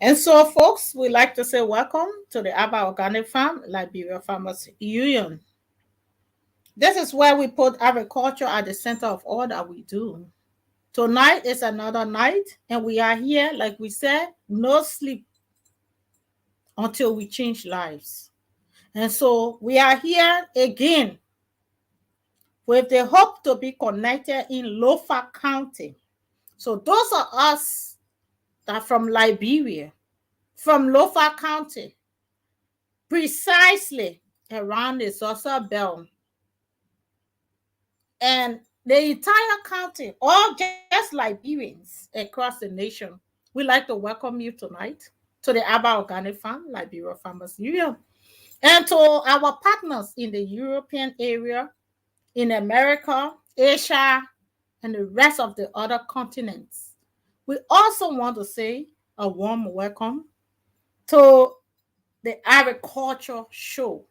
And so, folks, we like to say welcome to the Abba Organic Farm, Liberia Farmers Union. This is where we put agriculture at the center of all that we do. Tonight is another night, and we are here, like we said, no sleep until we change lives. And so we are here again with the hope to be connected in Lofa County. So those are us that are from Liberia, from Lofa County, precisely around the Zosa Bell. And the entire county, all just Liberians across the nation, we'd like to welcome you tonight to the Abba Organic Farm, Liberia Farmers Union, and to our partners in the European area, in America, Asia, and the rest of the other continents. We also want to say a warm welcome to the Agriculture Show,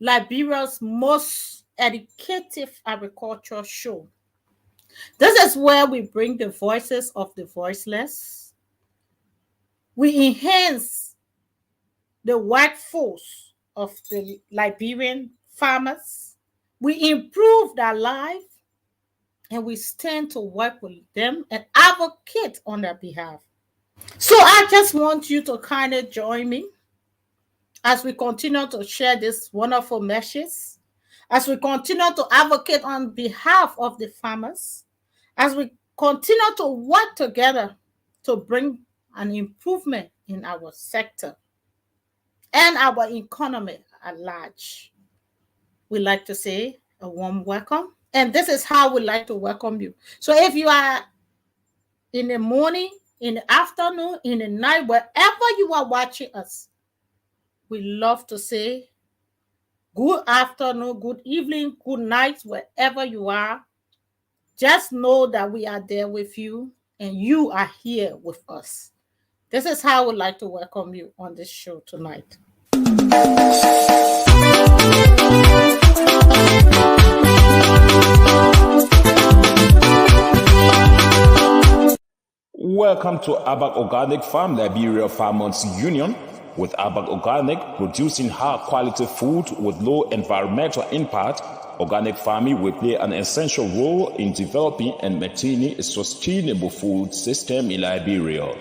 Liberia's most educative agriculture show. This is where we bring the voices of the voiceless. We enhance the workforce of the Liberian farmers. We improve their life, and we stand to work with them and advocate on their behalf. So I just want you to kind of join me as we continue to share this wonderful message, as we continue to advocate on behalf of the farmers, as we continue to work together to bring an improvement in our sector and our economy at large. We like to say a warm welcome, and this is how we like to welcome you. So if you are in the morning, in the afternoon, in the night, wherever you are watching us, we love to say good afternoon, good evening, good night, wherever you are. Just know that we are there with you and you are here with us. This is how we'd like to welcome you on this show tonight. Welcome to Abba Organic Farm, Liberia Farmers Union. With Abba Organic, producing high-quality food with low environmental impact, organic farming will play an essential role in developing and maintaining a sustainable food system in Liberia.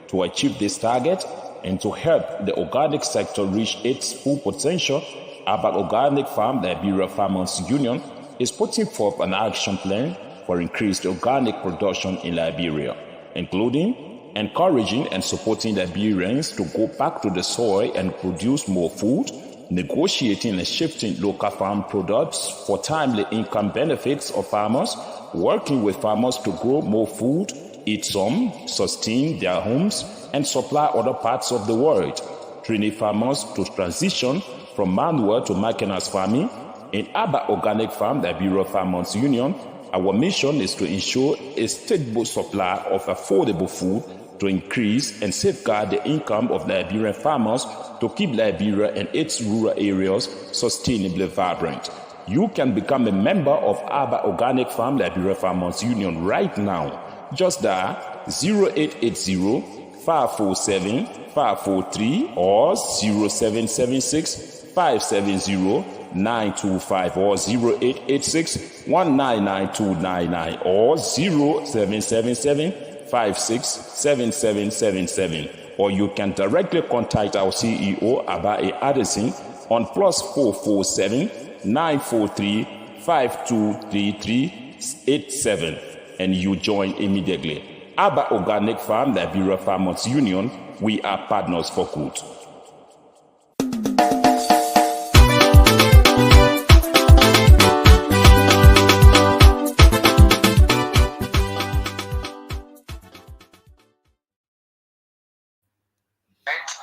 To achieve this target and to help the organic sector reach its full potential, Abba Organic Farm, Liberia Farmers Union, is putting forth an action plan for increased organic production in Liberia, including encouraging and supporting Liberians to go back to the soil and produce more food, negotiating and shifting local farm products for timely income benefits of farmers, working with farmers to grow more food, eat some, sustain their homes, and supply other parts of the world, training farmers to transition from manual to mechanized farming. In Abba Organic Farm, the Liberia Farmers Union, our mission is to ensure a stable supply of affordable food to increase and safeguard the income of Liberian farmers to keep Liberia and its rural areas sustainably vibrant. You can become a member of Abba Organic Farm Liberia Farmers Union right now. Just dial 0880-547-543 or 0776-570-925 or 0886-199-299 or 0777-567777, or you can directly contact our CEO Abae Addison on +447 943 523387, and you join immediately. Abba Organic Farm, Liberia Farmers Union, we are partners for good.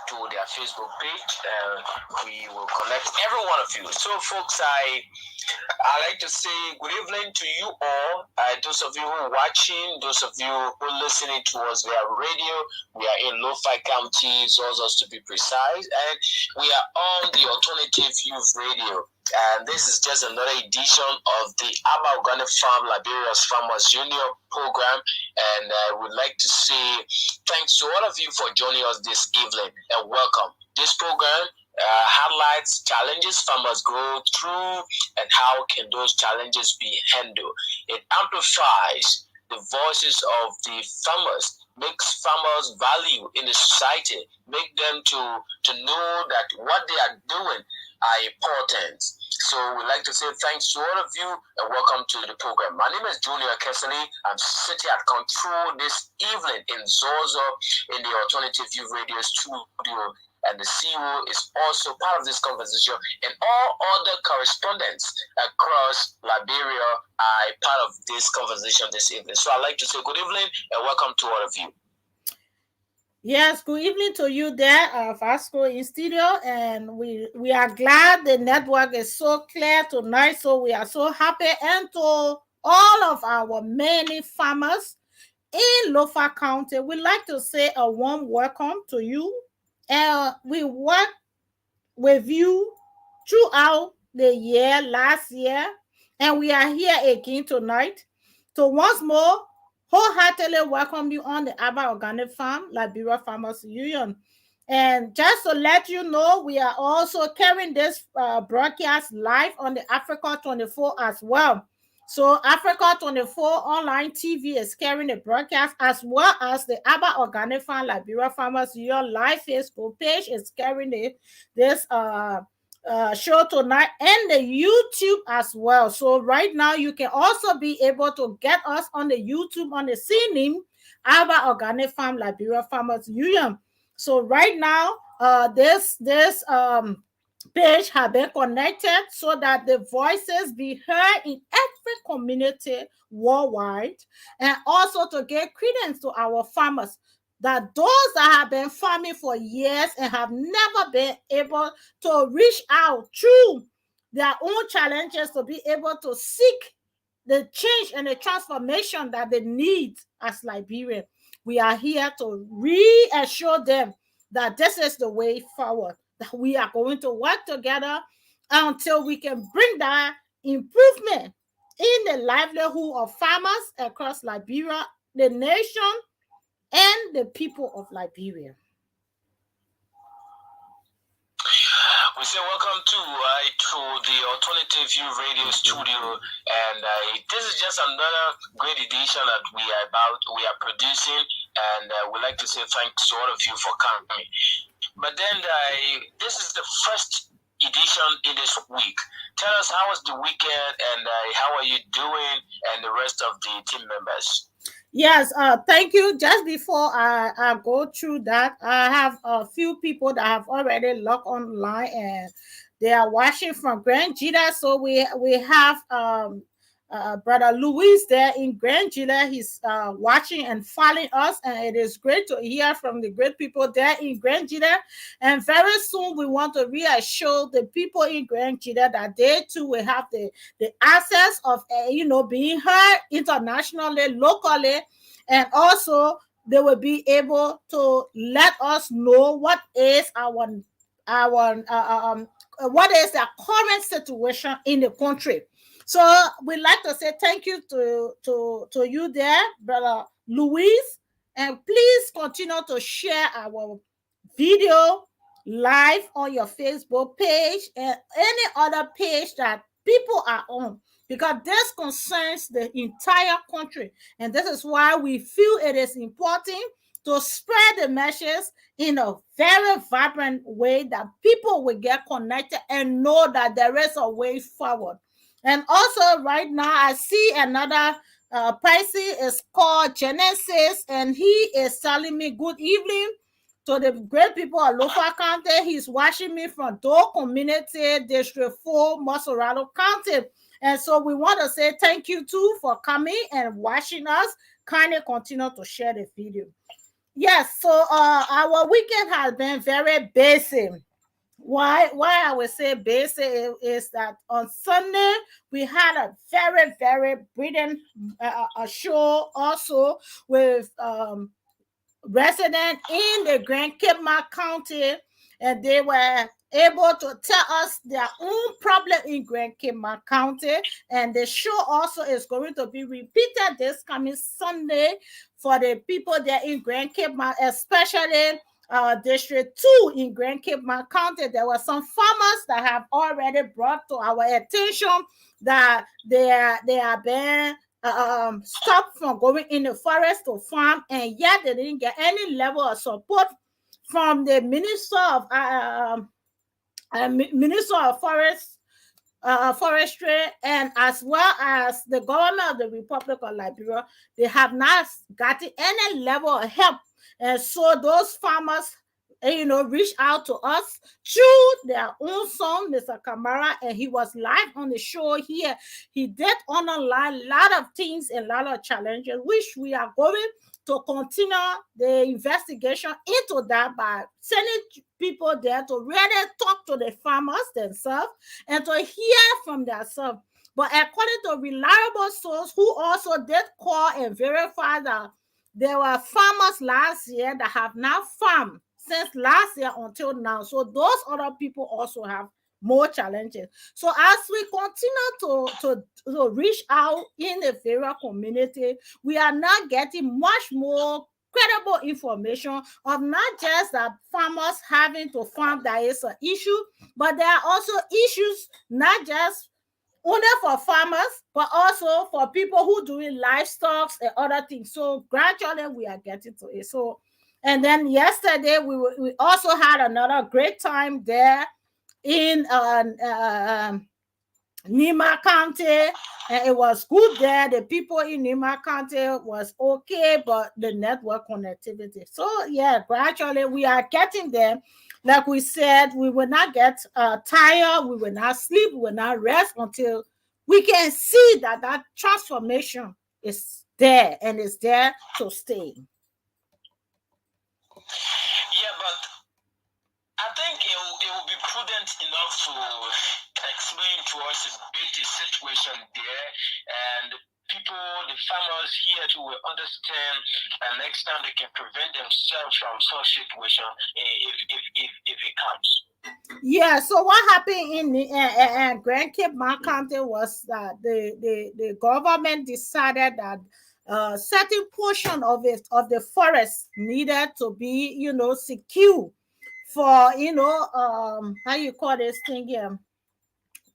To their Facebook page, we will connect every one of you. So, folks, I like to say good evening to you all. Those of you who are watching, those of you who are listening to us via radio, we are in Lo-Fi County, Zozos to be precise, and we are on the Alternative Youth Radio. And this is just another edition of the Aba Organic Farm Liberia's Farmers Union program. And I would like to say thanks to all of you for joining us this evening and welcome. This program highlights challenges farmers go through and how can those challenges be handled. It amplifies the voices of the farmers, makes farmers value in the society, make them to know that what they are doing are important. So we'd like to say thanks to all of you and welcome to the program. My name is Junior Kessely. I'm sitting at control this evening in Zozo in the Alternative View Radio studio. And the CEO is also part of this conversation, and all other correspondents across Liberia are part of this conversation this evening. So I'd like to say good evening and welcome to all of you. Yes, good evening to you there, Vasco in studio, and we are glad the network is so clear tonight. So we are so happy, and to all of our many farmers in Lofa County, we'd like to say a warm welcome to you. And we work with you throughout the year, last year, and we are here again tonight to once more wholeheartedly welcome you on the Aba Organic Farm, Liberia Farmers Union. And just to let you know, we are also carrying this broadcast live on the Africa 24 as well. So Africa 24 online TV is carrying the broadcast, as well as the Aba Organic Farm Liberia Farmers Union live Facebook page is carrying this show tonight, and the YouTube as well. So right now you can also be able to get us on the YouTube on the name Aba Organic Farm Liberia Farmers Union. So right now, this page have been connected so that the voices be heard in every community worldwide, and also to give credence to our farmers, that those that have been farming for years and have never been able to reach out through their own challenges to be able to seek the change and the transformation that they need as Liberian. We are here to reassure them that this is the way forward, that we are going to work together until we can bring that improvement in the livelihood of farmers across Liberia, the nation, and the people of Liberia. We say welcome to the Alternative View Radio studio, and this is just another great edition that we are producing, and we'd like to say thanks to all of you for coming. But then this is the first edition in this week. Tell us, how was the weekend, and how are you doing, and the rest of the team members? Yes, thank you. Just before I go through that, I have a few people that have already logged online and they are watching from Grand Gita. So we have Brother Luis there in Grand Gila. He's watching and following us, and it is great to hear from the great people there in Grand Gila. And very soon we want to reassure the people in Grand Gila that they too will have the access of being heard internationally, locally, and also they will be able to let us know what is what is the current situation in the country. So we'd like to say thank you to you there, Brother Luis, and please continue to share our video live on your Facebook page and any other page that people are on, because this concerns the entire country, and this is why we feel it is important to spread the message in a very vibrant way, that people will get connected and know that there is a way forward. And also right now I see another person is called Genesis, and he is telling me good evening to the great people of Lofa County. He's watching me from Dole Community, District 4, Mosorado County. And so we want to say thank you too for coming and watching us. Kindly continue to share the video. Yes, so our weekend has been very busy. Why I would say basic is that on Sunday we had a very brilliant show also with residents in the Grand Cape County, and they were able to tell us their own problem in Grand Cape County. And the show also is going to be repeated this coming Sunday for the people there in Grand Cape, especially District 2 in Grand Cape County. There were some farmers that have already brought to our attention that they are being stopped from going in the forest to farm, and yet they didn't get any level of support from the Minister of Forestry, and as well as the government of the Republic of Liberia. They have not gotten any level of help, and so those farmers, reached out to us through their own son, Mr. Kamara, and he was live on the show here. He did underline a lot of things, a lot of challenges, which we are going to continue the investigation into that by sending people there to really talk to the farmers themselves and to hear from themselves. But according to reliable sources who also did call and verify that there were farmers last year that have not farmed since last year until now. So those other people also have more challenges. So as we continue to reach out in the various community, we are now getting much more credible information of not just that farmers having to farm that is an issue, but there are also issues not just only for farmers, but also for people who doing livestock and other things. So gradually we are getting to it. So, and then yesterday we also had another great time there in Nima County, and it was good there. The people in Nima County was okay, but the network connectivity. So yeah, gradually we are getting there. Like we said, we will not get tired, we will not sleep, we will not rest until we can see that that transformation is there and is there to stay. Yeah, but I think it will be prudent enough to explain to us a bit the situation there, and people, the farmers here too will understand, and next time they can prevent themselves from such situation if it comes. Yeah, so what happened in the Grand Cape County was that the government decided that certain portion of the forest needed to be, secure for, how you call this thing here,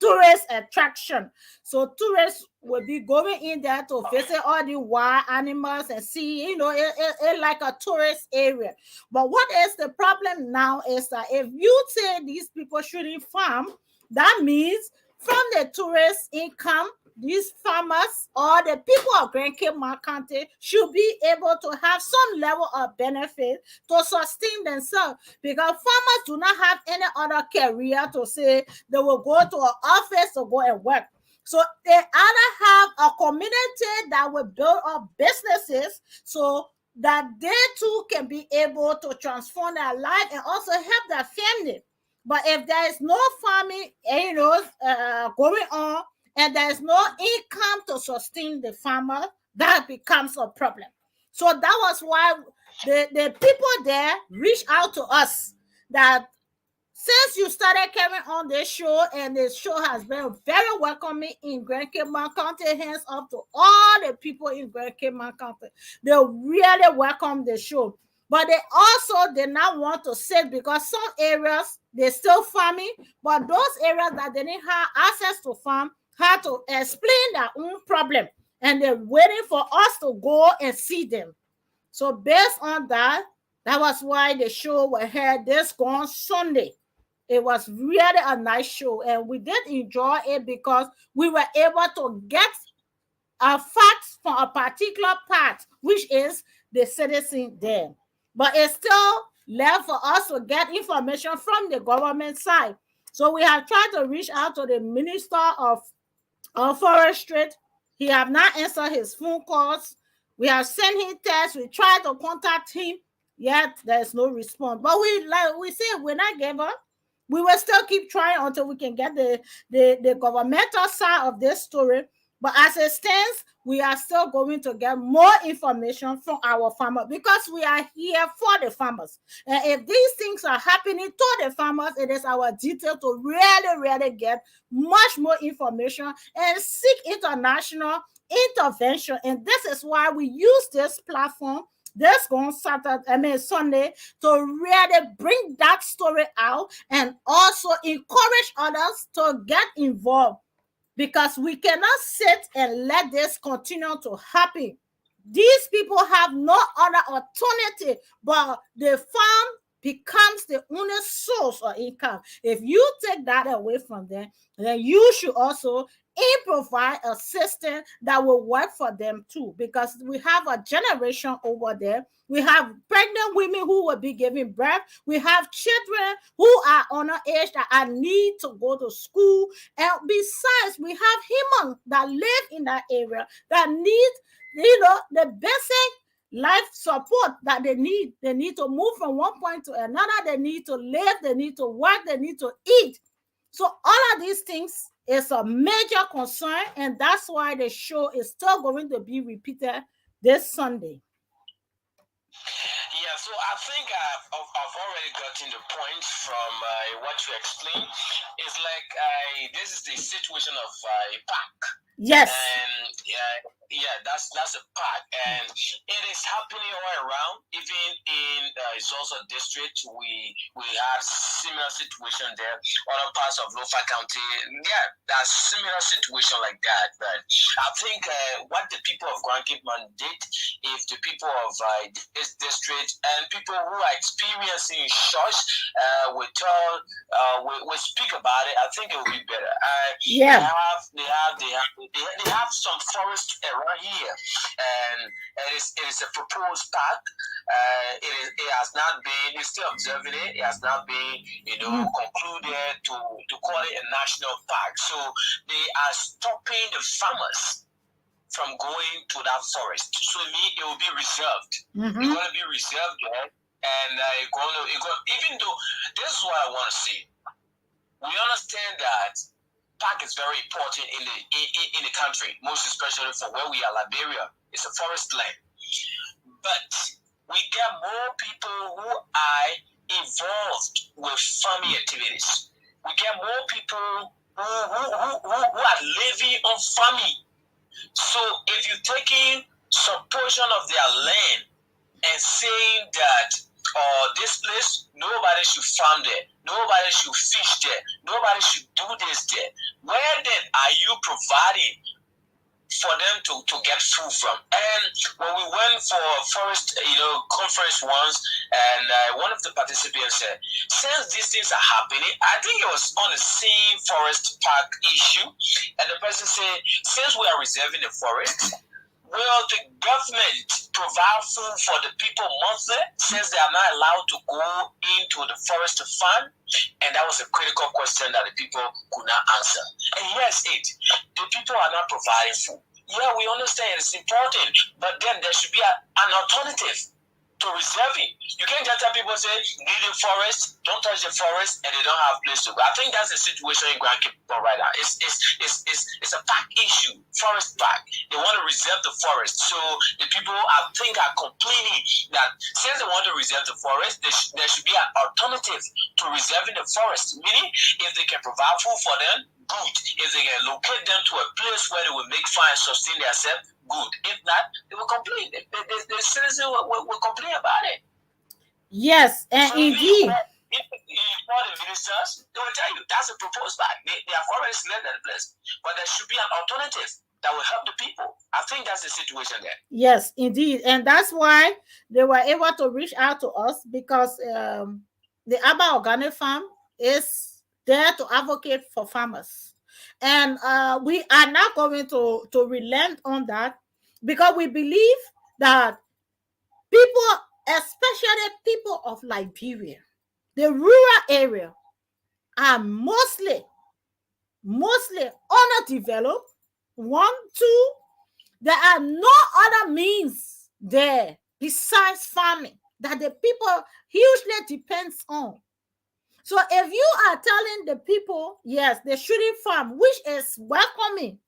tourist attraction. So tourists will be going in there to visit all the wild animals and see, it like a tourist area. But what is the problem now is that if you say these people shouldn't farm, that means from the tourist income, these farmers or the people of Grand Cape County should be able to have some level of benefit to sustain themselves, because farmers do not have any other career to say they will go to an office to go and work. So they either have a community that will build up businesses so that they too can be able to transform their life and also help their family. But if there is no farming, going on, and there's no income to sustain the farmer, that becomes a problem. So that was why the people there reached out to us that since you started carrying on this show, and this show has been very welcoming in Grand Cape County, hands up to all the people in Grand Cape County. They really welcome the show. But they also did not want to sit, because some areas they're still farming, but those areas that they didn't have access to farm had to explain their own problem, and they're waiting for us to go and see them. So based on that, that was why the show was held this gone Sunday. It was really a nice show, and we did enjoy it because we were able to get a facts from a particular part, which is the citizen there. But it's still left for us to get information from the government side. So we have tried to reach out to the Minister of Forestry. He have not answered his phone calls. We have sent him tests. We tried to contact him, yet there's no response. But we say we're not give up. We will still keep trying until we can get the governmental side of this story. But as it stands, we are still going to get more information from our farmers because we are here for the farmers. And if these things are happening to the farmers, it is our duty to really get much more information and seek international intervention. And this is why we use this platform this going Sunday to really bring that story out and also encourage others to get involved because we cannot sit and let this continue to happen. These people have no other alternative, but the farm becomes the only source of income. If you take that away from them, then you should also provide a system that will work for them too, because we have a generation over there. We have pregnant women who will be giving birth. We have children who are underage that are need to go to school. And besides, we have humans that live in that area that need, the basic life support that they need. They need to move from one point to another. They need to live. They need to work. They need to eat. So all of these things is a major concern, and that's why the show is still going to be repeated this Sunday. Yeah, so I think I've already gotten the point from what you explained. It's like this is the situation of a park. Yes. And that's a park, and it is happening all around. Even in Zozo district, we have similar situation there. Other parts of Lofa County, there's similar situation like that. But I think what the people of Grand Cape mandate, if the people of this district and people who are experiencing shorts we speak about it, I think it will be better. They have some forest around here, and it is a proposed park. It has not been. It's still observing it. It has not been, concluded to call it a national park. So they are stopping the farmers from going to that forest. So it will be reserved. It's going to be reserved there, and even though this is what I want to say, we understand that park is very important in the country, most especially for where we are, Liberia. It's a forest land. But we get more people who are involved with farming activities. We get more people who are living on farming. So if you're taking some portion of their land and saying that this place, nobody should farm there, nobody should fish there, nobody should do this there, where then are you providing for them to get food from? And when we went for a forest conference once, and one of the participants said, since these things are happening, I think it was on the same forest park issue, and the person said, since we are reserving the forest, will the government provide food for the people monthly, since they are not allowed to go into the forest to farm? And that was a critical question that the people could not answer. And here's it. The people are not providing food. Yeah, we understand it's important, but then there should be an alternative to reserving. You can't just tell people, say, need the forest, don't touch the forest, and they don't have place to go. I think that's the situation in Grand Cape right now. It's a park issue, forest park. They want to reserve the forest. So the people, I think, are complaining that since they want to reserve the forest, there should be an alternative to reserving the forest. Meaning, if they can provide food for them, good. If they can locate them to a place where they will make fire and sustain themselves, good. If not, they will complain. The citizens will complain about it. Yes, and so indeed. If you call the ministers, they will tell you that's a proposed plan. They have already selected the place. But there should be an alternative that will help the people. I think that's the situation there. Yes, indeed. And that's why they were able to reach out to us, because the Aba Organic Farm is there to advocate for farmers. And we are not going to relent on that, because we believe that people, especially people of Liberia, the rural area, are mostly underdeveloped. One, two, there are no other means there besides farming that the people hugely depends on. So if you are telling the people, yes, they shouldn't farm, which is welcoming,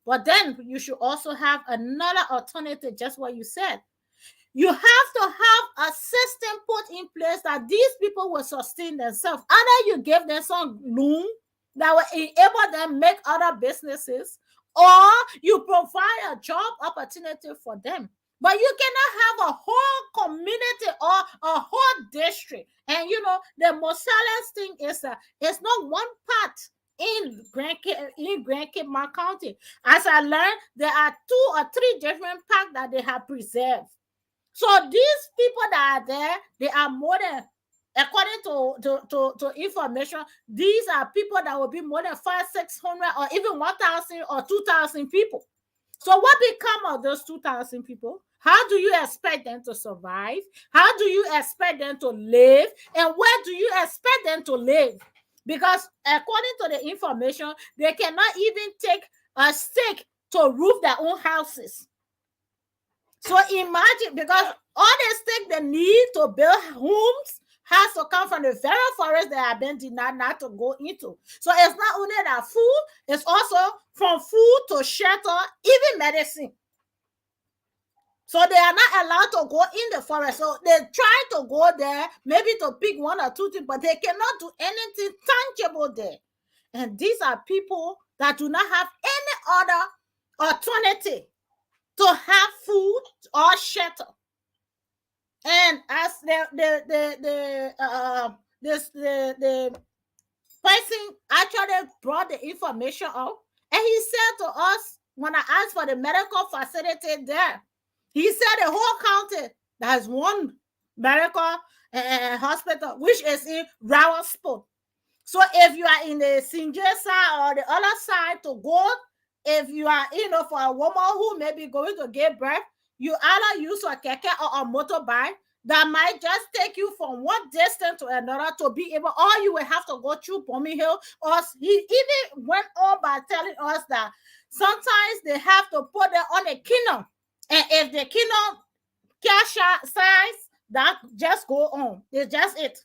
But then you should also have another alternative, just what you said. You have to have a system put in place that these people will sustain themselves. Either you give them some loan that will enable them make other businesses, or you provide a job opportunity for them. But you cannot have a whole community or a whole district. And the most challenging thing is that it's not one part in Grand Cape County. As I learned, there are 2 or 3 different parks that they have preserved. So these people that are there, they are more than, according to information, these are people that will be more than 500, 600, or even 1,000 or 2,000 people. So what become of those 2,000 people? How do you expect them to survive? How do you expect them to live? And where do you expect them to live? Because according to the information, they cannot even take a stake to roof their own houses. So imagine, because all the stake they need to build homes has to come from the very forest they have been denied not to go into. So it's not only that food, it's also from food to shelter, even medicine. So they are not allowed to go in the forest. So they try to go there, maybe to pick 1 or 2 things, but they cannot do anything tangible there. And these are people that do not have any other alternative to have food or shelter. And as the person actually brought the information out, and he said to us, when I asked for the medical facility there, he said the whole county has 1 medical hospital, which is in Rawalsport. So if you are in the Sinje side or the other side to go, if you are, for a woman who may be going to give birth, you either use a keke or a motorbike that might just take you from one distance to another to be able, or you will have to go through Bombing Hill. Or he even went on by telling us that sometimes they have to put them on a kennel. And if the kennel cash size, that just go on. It's just it.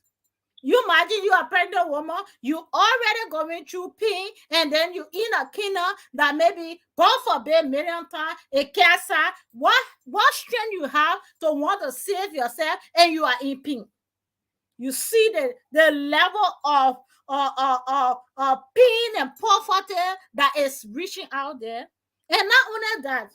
You imagine you are a pregnant woman, you already going through pain, and then you in a kennel that maybe, God forbid, million times, a cancer. What strength you have to want to save yourself, and you are in pain? You see the level of pain and poverty that is reaching out there. And not only that,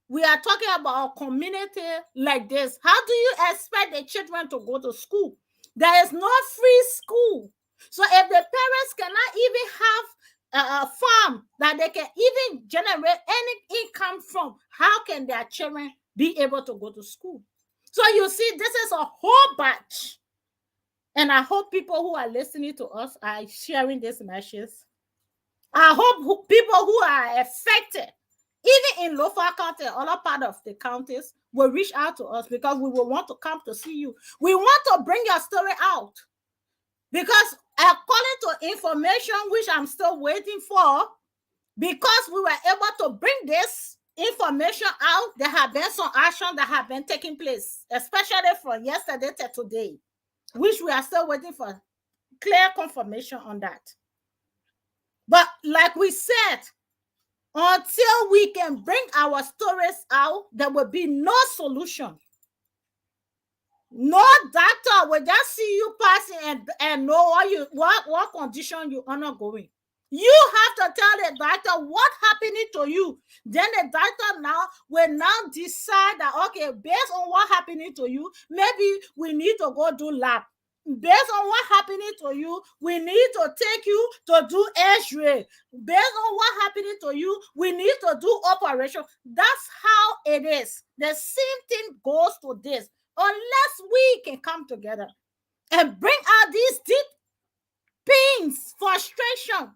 we are talking about a community like this. How do you expect the children to go to school? There is no free school. So if the parents cannot even have a farm that they can even generate any income from, how can their children be able to go to school? So you see, this is a whole batch. And I hope people who are listening to us are sharing this message. I hope people who are affected, even in Lofa County and other part of the counties, will reach out to us, because we will want to come to see you. We want to bring your story out, because according to information which I'm still waiting for, because we were able to bring this information out, there have been some action that have been taking place, especially from yesterday to today, which we are still waiting for clear confirmation on that. But like we said, until we can bring our stories out, there will be no solution. No doctor will just see you passing and know what condition you are undergoing. You have to tell the doctor what happening to you. Then the doctor will decide that, okay, based on what happening to you, maybe we need to go do lab. Based on what happening to you, we need to take you to do X-ray. Based on what happening to you, we need to do operation. That's how it is. The same thing goes to this. Unless we can come together and bring out these deep pains, frustration,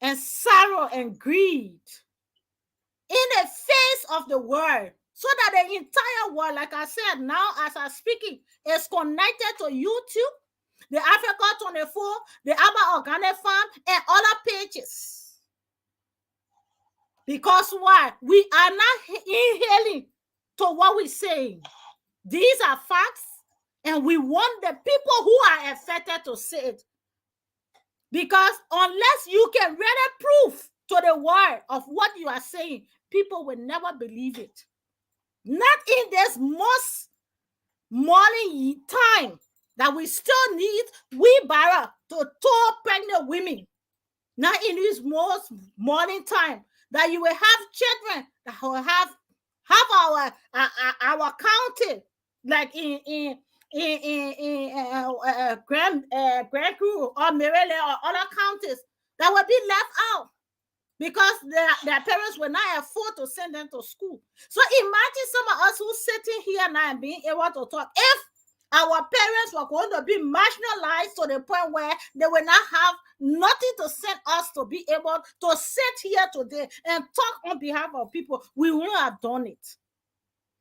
and sorrow and greed in the face of the world, so that the entire world, like I said, now as I'm speaking, is connected to YouTube, the Africa 24, the Abba Organic Farm, and other pages. Because why? We are not inhaling to what we're saying. These are facts, and we want the people who are affected to say it. Because unless you can really prove to the word of what you are saying, people will never believe it. Not in this most morning time that we still need wheelbarrow to tow pregnant women. Not in this most morning time that you will have children that will have our county, like in Grand Crew or Maryland or other counties, that will be left out because their parents will not afford to send them to school. So imagine some of us who's sitting here now and being able to talk. If our parents were going to be marginalized to the point where they will not have nothing to send us to be able to sit here today and talk on behalf of people, we wouldn't have done it.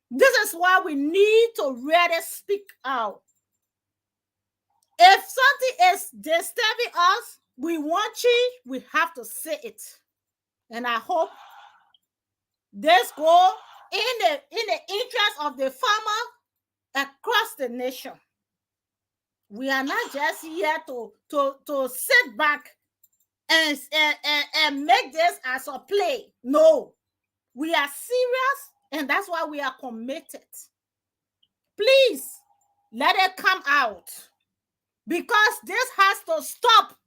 This is why we need to really speak out. If something is disturbing us, we want change, we have to say it. And I hope this go in the interest of the farmer across the nation. We are not just here to sit back and make this as a play. No, we are serious, and that's why we are committed. Please let it come out, because this has to stop.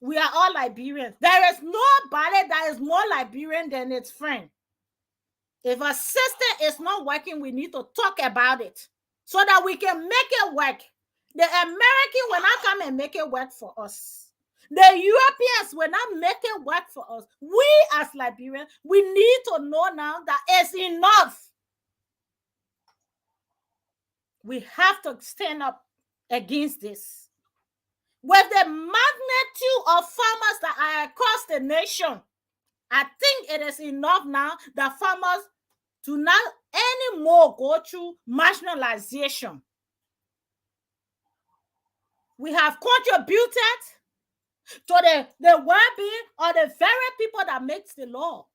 We are all Liberians. There is nobody that is more Liberian than its friend. If a system is not working, we need to talk about it so that we can make it work. The American will not come and make it work for us. The Europeans will not make it work for us. We as Liberians, we need to know now that it's enough. We have to stand up against this. With the magnitude of farmers that are across the nation, I think it is enough now that farmers do not anymore go through marginalization. We have contributed to the well-being of the very people that makes the law.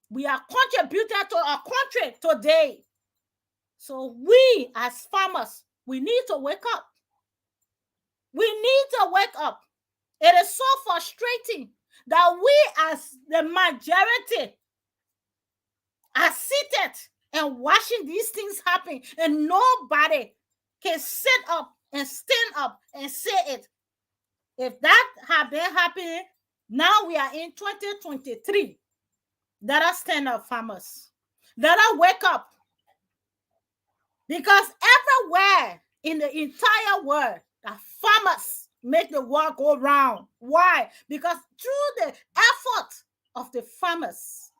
We are contributed to our country today. So we as farmers, we need to wake up. We need to wake up. It is so frustrating that we as the majority are seated and watching these things happen, and nobody can sit up and stand up and say it. If that had been happening, now we are in 2023. Let us stand up, farmers. Let us wake up. Because everywhere in the entire world, the farmers make the world go round. Why? Because through the effort of the farmers,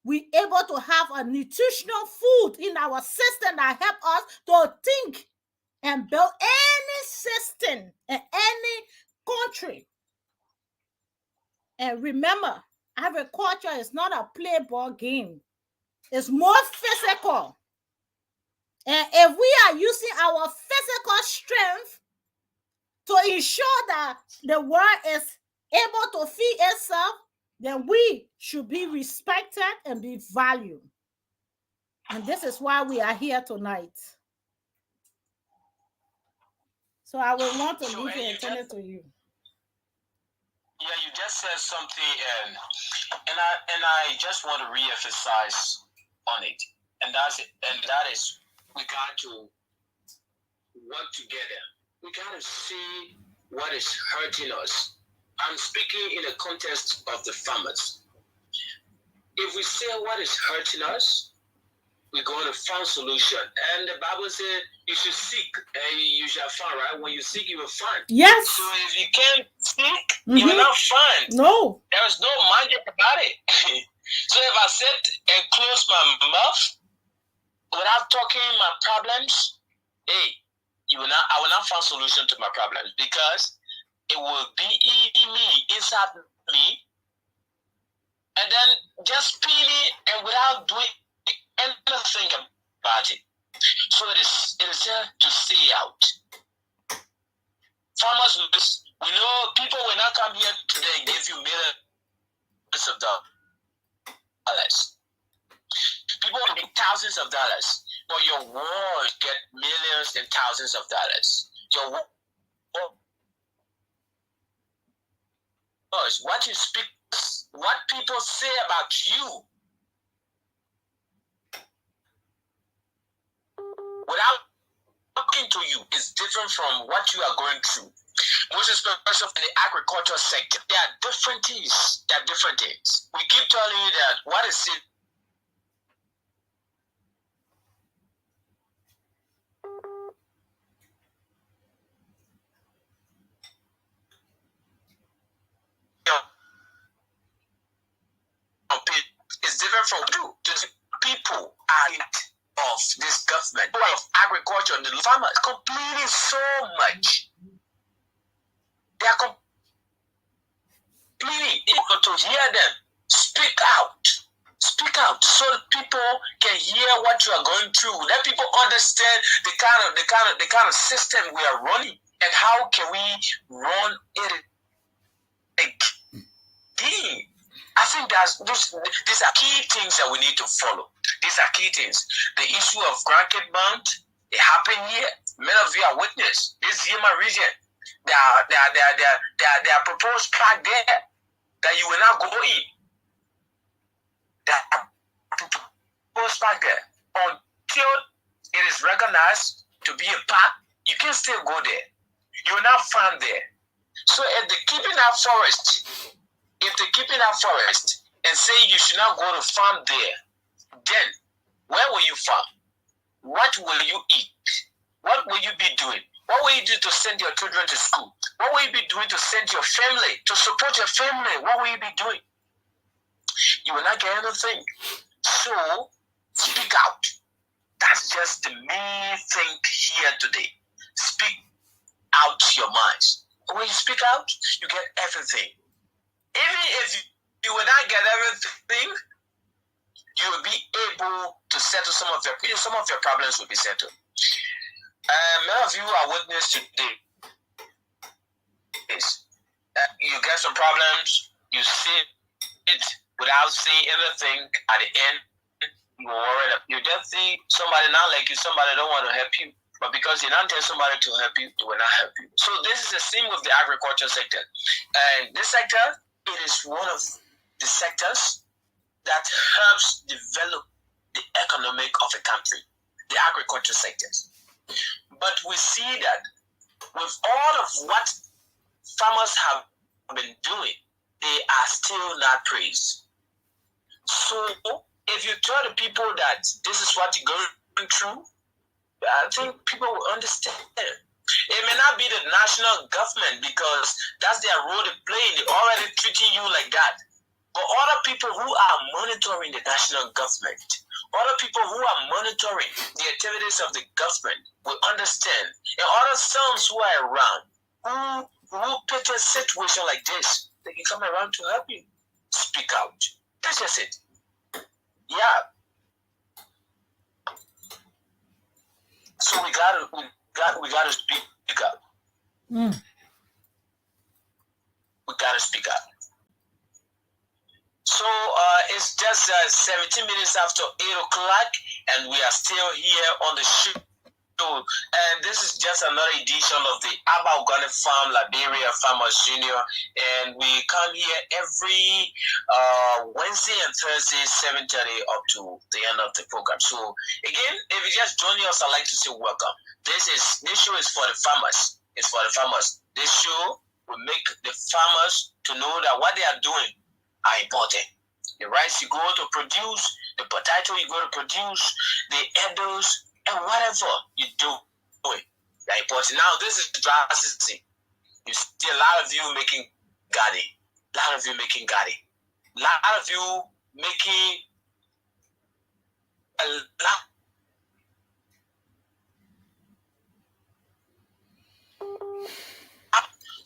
we're able to have a nutritional food in our system that help us to think and build any system in any country. And remember, agriculture is not a play ball game. It's more physical. And if we are using our physical strength to ensure that the world is able to feed itself, then we should be respected and be valued. And this is why we are here tonight. So I will want to leave it and turn it to you. Yeah, you just said something, and I just want to re-emphasize on it, and that is we got to work together. We got to see what is hurting us. I'm speaking in the context of the farmers. If we say what is hurting us, we're going to find solution. And the Bible says you should seek and you shall find, right? When you seek, you will find. Yes. So if you can't seek, you will not find. No. There's no magic about it. So if I sit and close my mouth without talking my problems, hey, I will not find solution to my problems, because it will be in me, inside me, and then just feel it and without doing anything about it. So it is there to see out. Farmers, we know people will not come here today and give you millions of dollars. People will make thousands of dollars, but your words get millions and thousands of dollars. Your words, what you speak what people say about you without talking to you is different from what you are going through. Most especially in the agriculture sector, there are different things. There are different things. We keep telling you that what is it? It's different from you. The people are of this government, of agriculture, the farmers complaining so much. They are complaining. To hear them speak out. Speak out so people can hear what you are going through. Let people understand the kind of system we are running and how can we run it again. I think these are key things that we need to follow. These are key things. The issue of Grand Cape Mount, it happened here. Many of you are witness. This is my region. There are proposed park there that you will not go in. There are proposed park there. Until it is recognized to be a park, you can still go there. You will not find there. So if they're keeping that forest, and say you should not go to farm there, then where will you farm? What will you eat? What will you be doing? What will you do to send your children to school? What will you be doing to send your family, to support your family? What will you be doing? You will not get anything. So, speak out. That's just the main thing here today. Speak out your minds. When you speak out, you get everything. Even if you will not get everything, you will be able to settle some of your problems will be settled. Many of you are witness today. You get some problems, you see it without saying anything. At the end, you are worried. You just see somebody not like you, somebody don't want to help you. But because you don't tell somebody to help you, they will not help you. So this is the same with the agriculture sector. And this sector, it is one of the sectors that helps develop the economic of a country, the agriculture sectors. But we see that with all of what farmers have been doing, they are still not praised. So if you tell the people that this is what you're going through, I think people will understand. It may not be the national government because that's their role to play. They're already treating you like that. But other people who are monitoring the national government, other people who are monitoring the activities of the government will understand. And other sons who are around, who put a situation like this, they can come around to help you. Speak out. That's just it. Yeah. So we gotta speak up. Mm. We gotta speak up. So it's just 17 minutes after 8 o'clock, and we are still here on the show. And this is just another edition of the Abba Organic Farm Liberia Farmers Junior, and we come here every Wednesday and Thursday, 7:30 up to the end of the program. So again, if you just join us, I'd like to say welcome. This show is for the farmers. It's for the farmers. This show will make the farmers to know that what they are doing are important. The rice you go to produce, the potato you go to produce, the edibles, and whatever you do, they're important. Now, this is dry season. You see a lot of you making gari. A lot of you making gari. A lot of you making a lot.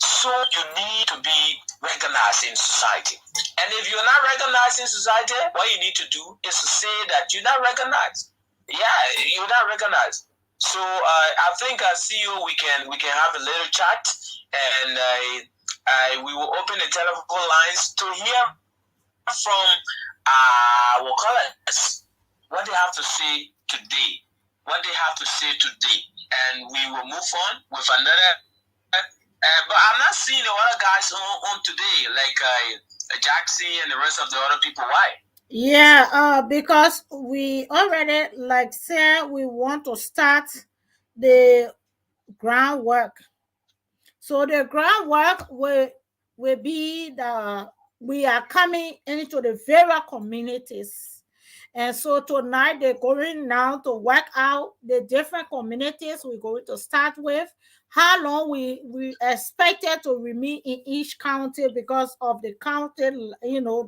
So you need to be recognized in society. And if you're not recognized in society, what you need to do is to say that you're not recognized. Yeah, you're not recognized. So I think I see you. We can have a little chat, and we will open the telephone lines to hear from our callers what they have to say today. What they have to say today, and we will move on with another. But I'm not seeing the other guys on today. Like Jackson and the rest of the other people. Why? Yeah, because we already like said we want to start the groundwork. So the groundwork will be the we are coming into the various communities. And so tonight they're going now to work out the different communities we're going to start with, how long we expected to remain in each county because of the county,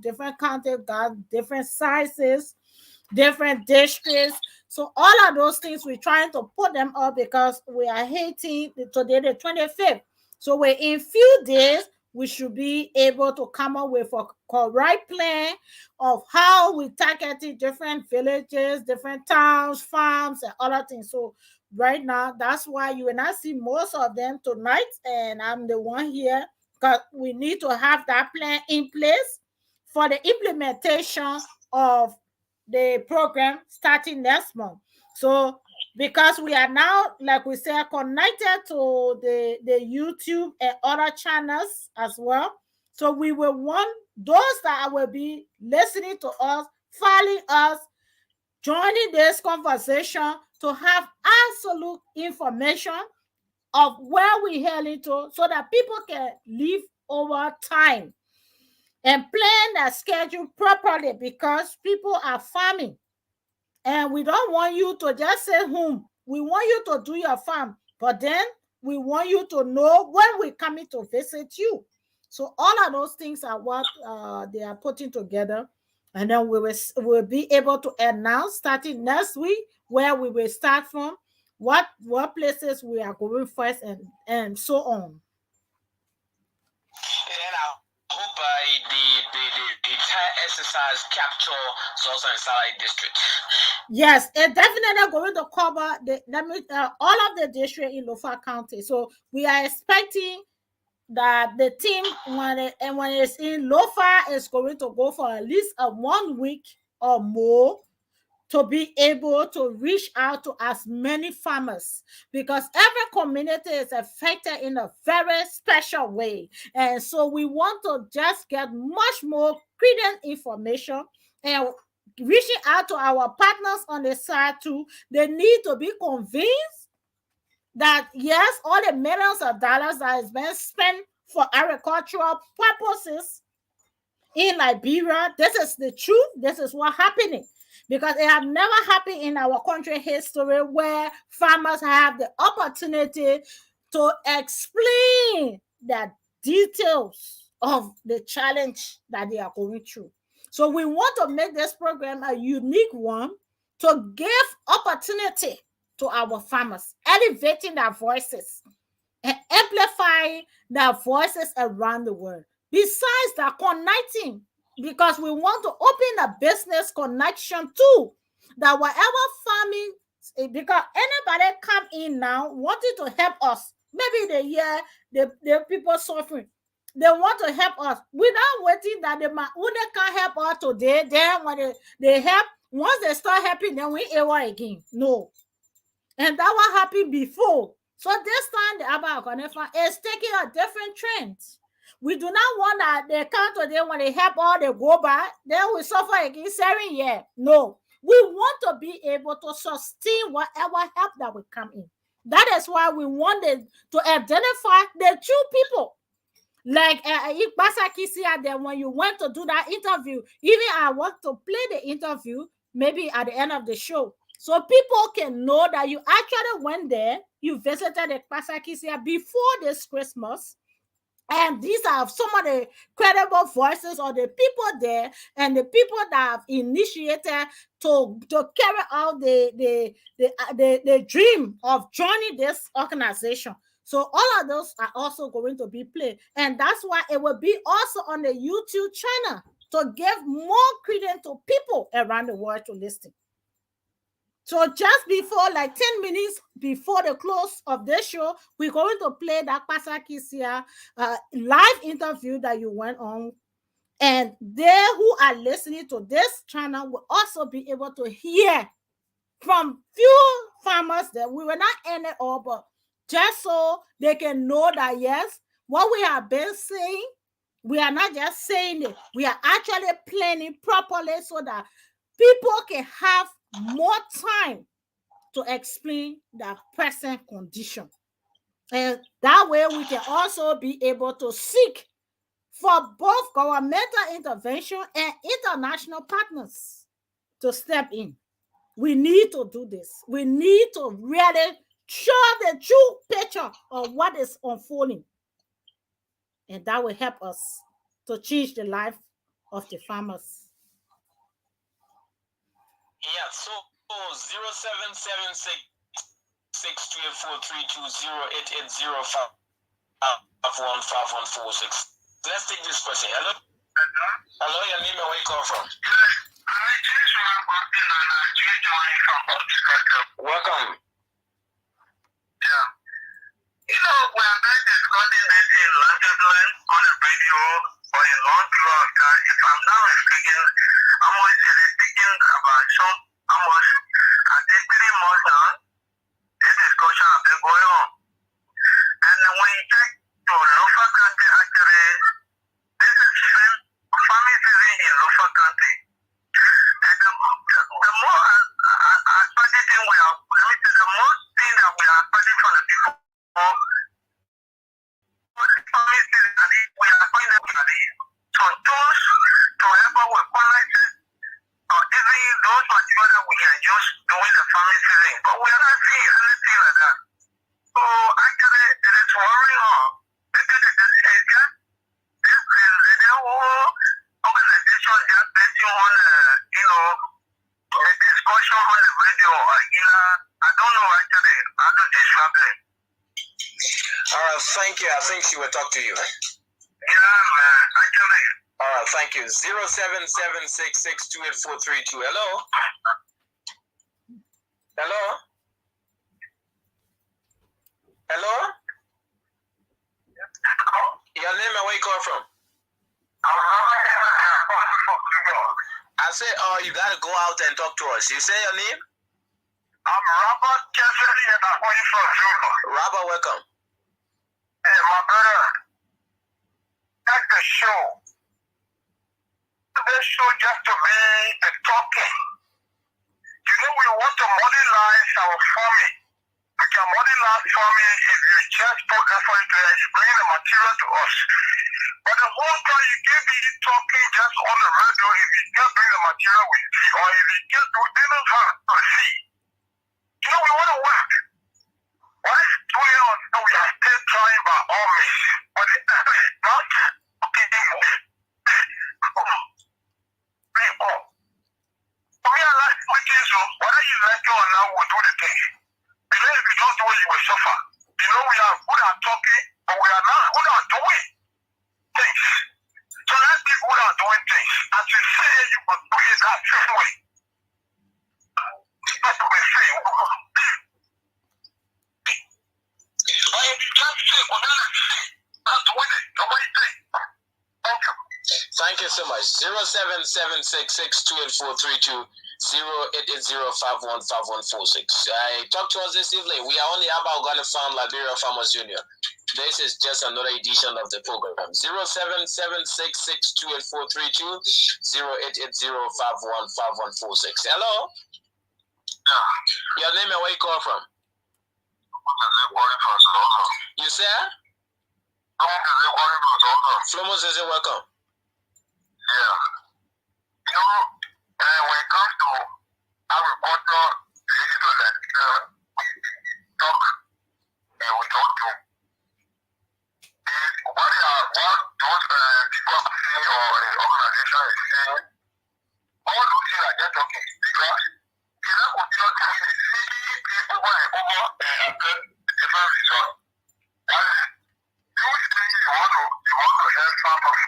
different counties got different sizes, different districts. So all of those things we're trying to put them up because we are hitting today the 25th. So we're in few days we should be able to come up with a correct plan of how we target different villages, different towns, farms, and other things. So right now, that's why you will not see most of them tonight, and I'm the one here because we need to have that plan in place for the implementation of the program starting next month. So because we are now, like we said, connected to the YouTube and other channels as well. So we will want those that will be listening to us, following us, joining this conversation to have absolute information of where we heading to so that people can live over time and plan their schedule properly because people are farming. And we don't want you to just say home. We want you to do your farm, but then we want you to know when we're coming to visit you. So all of those things are what they are putting together, and then we'll be able to announce starting next week where we will start from, what places we are going first, and so on. And I hope the entire exercise capture South and Satellite District. Yes, it definitely going to cover all of the district in Lofa County. So we are expecting that the team when it's in Lofa is going to go for at least a 1 week or more to be able to reach out to as many farmers because every community is affected in a very special way. And so we want to just get much more credent information and reaching out to our partners on the side too. They need to be convinced that yes, all the millions of dollars that is being spent for agricultural purposes in Liberia, this is the truth. This is what happening because it have never happened in our country history where farmers have the opportunity to explain the details of the challenge that they are going through. So we want to make this program a unique one to give opportunity to our farmers, elevating their voices and amplifying their voices around the world. Besides that, connecting, because we want to open a business connection too. That whatever farming, because anybody come in now wanting to help us, maybe they hear the people suffering. They want to help us without waiting that when they can't help us today, then when they help, once they start helping, then we able again. No. And that what happened before. So this time the Abba Okonefa is taking a different trend. We do not want that they come to them when they help all they go back, then we suffer again 7 years. No. We want to be able to sustain whatever help that will come in. That is why we wanted to identify the true people. Like Basaki said that when you went to do that interview, even I want to play the interview maybe at the end of the show. So people can know that you actually went there, you visited the Pasakisia before this Christmas. And these are some of the credible voices of the people there and the people that have initiated to carry out the dream of joining this organization. So all of those are also going to be played. And that's why it will be also on the YouTube channel to give more credence to people around the world to listen. So just before, like 10 minutes before the close of this show, we're going to play that Pasakisia live interview that you went on. And they who are listening to this channel will also be able to hear from few farmers that we will not end it all, but just so they can know that yes, what we have been saying We are not just saying it. We are actually planning properly so that people can have more time to explain the present condition. And that way we can also be able to seek for both governmental intervention and international partners to step in. We need to do this. We need to really show the true picture of what is unfolding. And that will help us to change the life of the farmers. Yeah, so 0776-284-320-8805-515146. Let's take this question. Hello? Hello, your name and where you come from? Welcome. Yeah. You know, we have been discussing this in London on the radio for a long period of time. If I'm not mistaken, almost speaking about some almost I think 3 months now, this discussion has been going on. And when you check to local country, actually, this is farming season in local country. And the more aspected thing we are, let me say, the most thing that we are expecting from the people, farming season, we are going to so those to help us with policies or even those material that we can use during the farming season. But we are not seeing anything like that. So actually, it is worrying on. Because it is just the whole organization just based on, a discussion on the radio or I don't know actually how to describe it. All right, thank you. I think she will talk to you. Yeah, man, actually. All right, thank you. 0776628432. Hello? Hello? Hello? Your name and where you come from? I say, oh, you got to go out and talk to us. You say your name? I'm Robert Jeffrey and I'm calling from Juba. Robert, welcome. Hey, my brother, that's the show. This show just to be a talking. You know, we want to modernize our farming. We can modernize farming if you just put effort to explain the material to us. But the whole time you can't be talking just on the radio if you can't bring the material with you or if you can't do anything to see. You know, we want to work. What is going on? We are still trying by all means. But it is not okay. People. We are like making so whether you like it or not, we'll do the thing. Because if you don't do it, you will suffer. You know, we are good at talking, but we are not good at doing things. So let's be good at doing things. As you say, you will do it that same way. That's what we say. But if you can't say, well, then let's say, that's doing it. The way you think. Thank you. Thank you so much. 0776628432. 0880515146. Talk to us this evening. We are on the Abba Organic Farm Liberia Farmers Union. This is just another edition of the program. 0776628432. 0880515146. Hello? Your name and where you call from? You say? Flomos is welcome. Yeah. You know, when it comes to agriculture, we talk and we don't do. What those people say or an organization is saying, all those things are just talking because you know what you're doing is seeing people over and over and get different results. That is, those things you want to help farmers.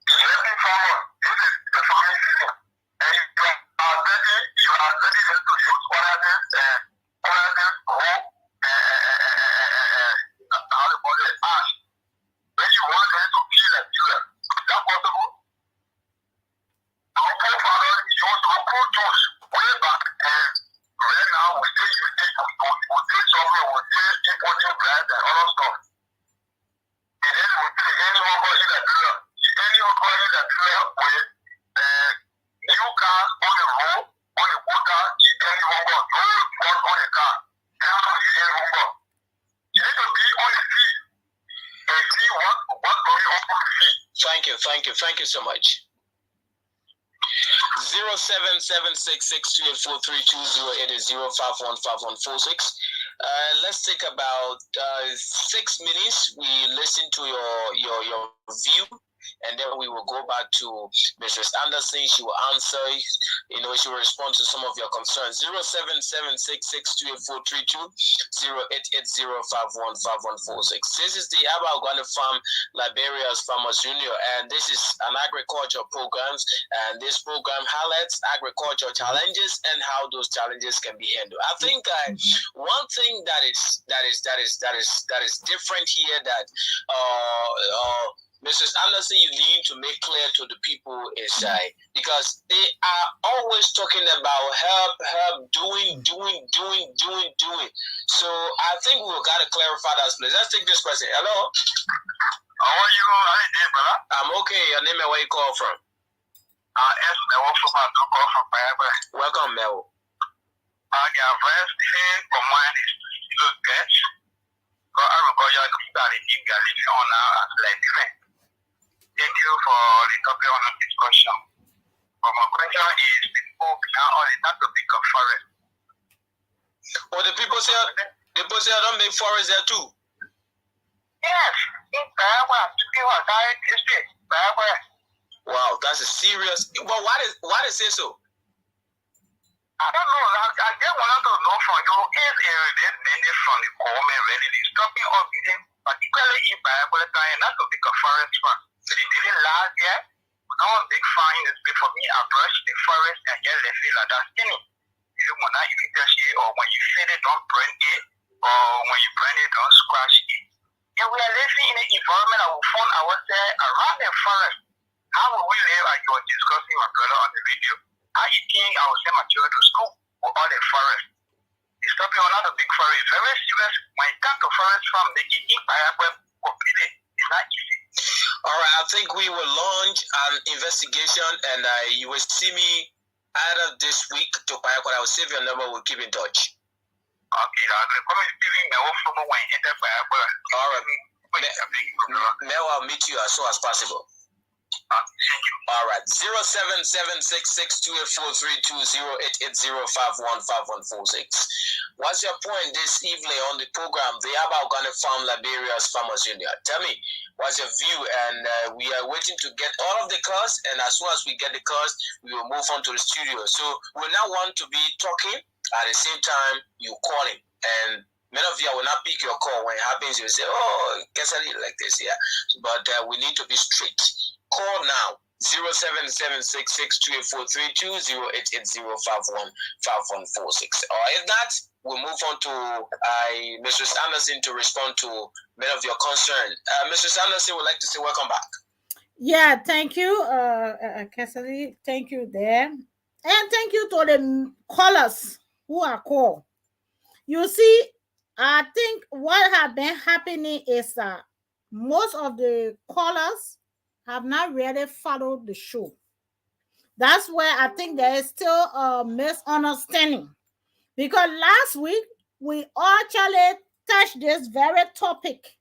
You're helping farmers. This is the farming season. And you are ready to use other things who how to call it ash. When you want them to kill them, is that possible? Our forefathers used local tools way back, and right now we still use it. We still somewhere, we still importing bread and other stuff. And then we take any more in the Thank you so much. 0776628432080515146. Let's take about 6 minutes. We listen to your view, and then we will go back to Mrs. Anderson. She will answer. She will respond to some of your concerns. 0776628420880515146. This is the Abba Organic Farm Liberia's Farmers Union, and this is an agriculture program. And this program highlights agricultural challenges and how those challenges can be handled. I think one thing that is different here that Mrs. Anderson, you need to make clear to the people is because they are always talking about help, doing. So I think we've got to clarify that, please. Let's take this question. Hello. How are you? How you doing, brother? I'm okay. Your name and where you call from? Yes, I want to call from Bible. Welcome, Mel. Your first command is to look at. I recall your study in Galilee on Liberia. Thank you for the topic on the discussion. But my question is, people now only not to pick up forest. Well, the people say I don't make forest there too. Yes, in Bible, people are dying district. Bible. Wow, that's a serious. But why they say so? I don't know. I just want to know from you if there's many from the government really stopping up eating, particularly in Bible time, not to pick a forest one. They didn't last year. No big fine is for me. I brush the forest and get left it like that skinny. You want to eat it, or when you feed it, don't burn it, or when you burn it, don't scratch it. And we are living in an environment that will find ourselves around the forest. How will we live? As you were discussing, my brother, on the video. How you think I will send my children to school with all the forest? It's stopping on the big forest. Very serious. When you come to forest farm, they can eat by completely. It's not easy. All right, I think we will launch an investigation, and you will see me either this week to Payakwa. I will save your number. We'll keep in touch. Okay, I'm going to give me one from when you enter Payakwa. All right. Mel, I'll meet you as soon as possible. All right, 0776628432080515146. What's your point this evening on the program, the Abba Organic Farm Liberia's Farmers Union? Tell me, what's your view? And we are waiting to get all of the calls, and as soon as we get the calls, we will move on to the studio. So we now want to be talking at the same time you calling, and many of you will not pick your call. When it happens, you say, "Oh, guess I did like this, yeah." But we need to be straight. Call now, 0776628420880515146. Or if not, we'll move on to Mrs. Anderson to respond to many of your concerns. Mrs. Anderson would like to say welcome back. Yeah, thank you, Cassidy. Thank you there. And thank you to the callers who are called. You see, I think what has been happening is that most of the callers have not really followed the show. That's where I think there is still a misunderstanding. Because last week, we actually touched this very topic.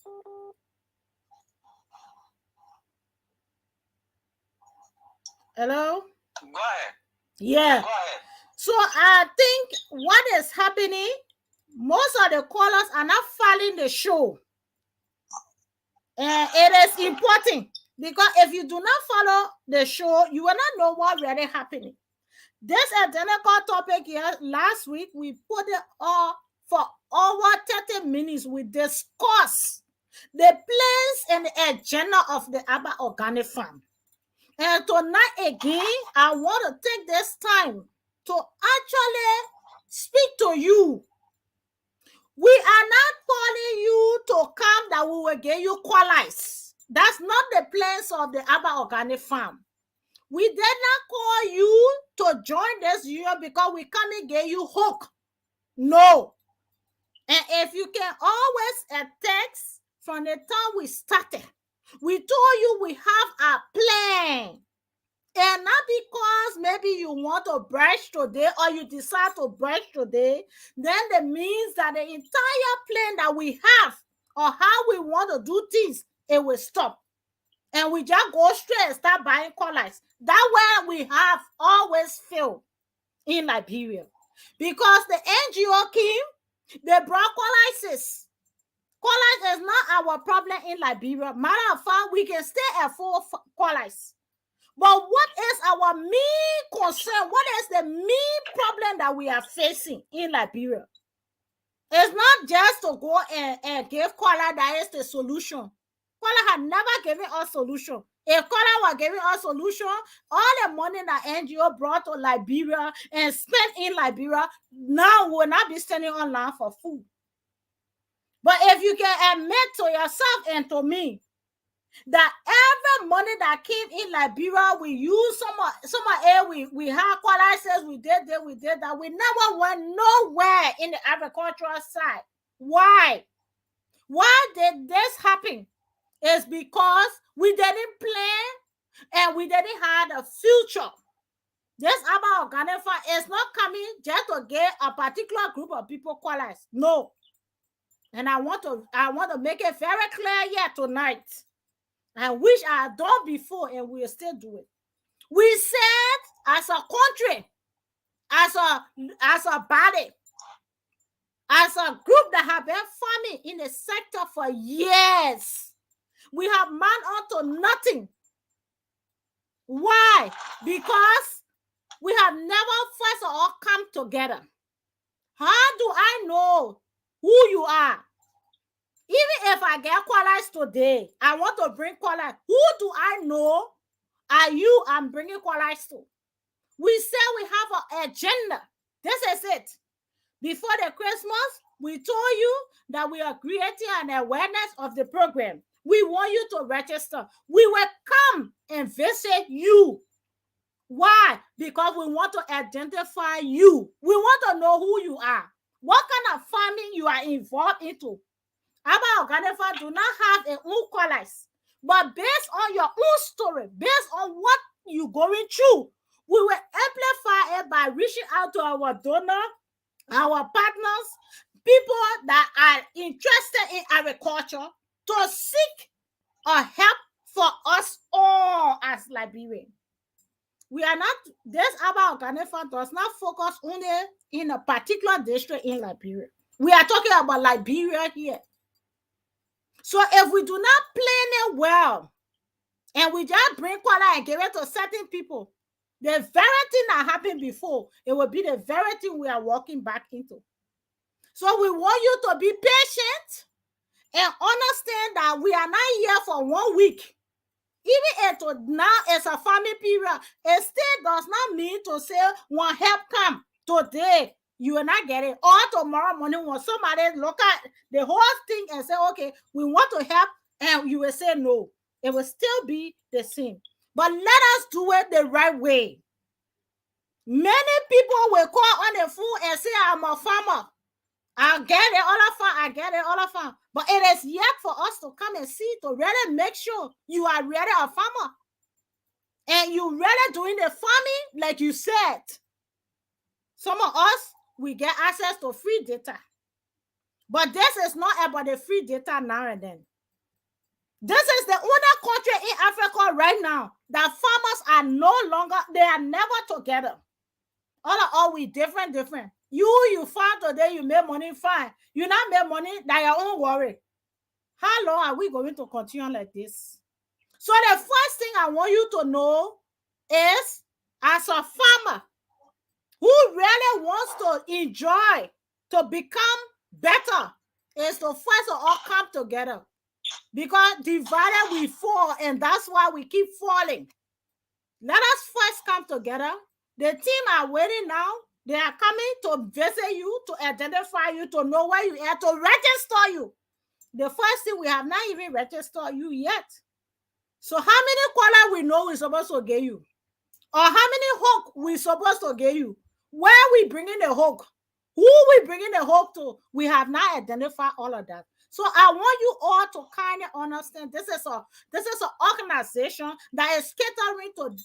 Hello? Go ahead. Yeah. Go ahead. So I think what is happening, most of the callers are not following the show. And it is important. Because if you do not follow the show, you will not know what really happening. This identical topic here, last week, we put it all for over 30 minutes. We discuss the plans and the agenda of the Abba Organic Farm. And tonight again, I want to take this time to actually speak to you. We are not calling you to come that we will get you qualified. That's not the plans of the Abba Organic Farm. We did not call you to join this union because we can't get you hooked. No. And if you can always text from the time we started, we told you we have a plan. And not because maybe you want to brush today or you decide to brush today, then that means that the entire plan that we have or how we want to do things, it will stop. and we just go straight and start buying colors. That way we have always failed in Liberia. Because the NGO came, they brought colors. Colors is not our problem in Liberia. Matter of fact, we can stay at 4 colors. But what is our main concern? What is the main problem that we are facing in Liberia? It's not just to go and give color that is the solution. Color had never given us solution. If color was giving us solution, all the money that NGO brought to Liberia and spent in Liberia, now will not be standing online for food. But if you can admit to yourself and to me that every money that came in Liberia, we use we had colors, we did that. We never went nowhere in the agricultural side. Why? Why did this happen? It's because we didn't plan and we didn't have a future. This about organic farm is not coming just to get a particular group of people colors. No. And I want to make it very clear here tonight. I wish I had done before and we'll still do it. We said as a country, as a body, as a group that have been farming in the sector for years, we have man onto nothing. Why? Because we have never first of all come together. How do I know who you are? Even if I get colors today, I want to bring colors. Who do I know are you I'm bringing colors to? We say we have an agenda. This is it. Before the Christmas, we told you that we are creating an awareness of the program. We want you to register. We will come and visit you. Why? Because we want to identify you. We want to know who you are. What kind of farming you are involved into. Our organic farm do not have a own colors. But based on your own story, based on what you're going through, we will amplify it by reaching out to our donor, our partners, people that are interested in agriculture to seek a help for us all as Liberians. We are not, this Aba Organic Farm does not focus only in a particular district in Liberia. We are talking about Liberia here. So if we do not plan it well, and we just bring color and give it to certain people, the very thing that happened before, it will be the very thing we are walking back into. So we want you to be patient and understand that we are not here for 1 week. Even if now it's a farming period, it still does not mean to say when help come today, you will not get it. Or tomorrow morning when somebody look at the whole thing and say, okay, we want to help, and you will say no. It will still be the same. But let us do it the right way. Many people will call on the phone and say, I'm a farmer. I get it all of fun. I get it all of fun. But it is yet for us to come and see, to really make sure you are really a farmer. And you really doing the farming like you said. Some of us, we get access to free data. But this is not about the free data now and then. This is the only country in Africa right now that farmers are no longer, they are never together. All we different. You farm today, you make money, fine. You not make money, that your own worry. How long are we going to continue like this? So the first thing I want you to know is, as a farmer who really wants to enjoy, to become better, is to first of all come together. Because divided we fall, and that's why we keep falling. Let us first come together. The team are waiting now. They are coming to visit you, to identify you, to know where you are, to register you. The first thing, we have not even registered you yet. So how many color we know we're supposed to get you? Or how many hook we supposed to get you? Where we bringing the hook? Who we bringing the hook to? We have not identified all of that. So I want you all to kind of understand this is an organization that is catering to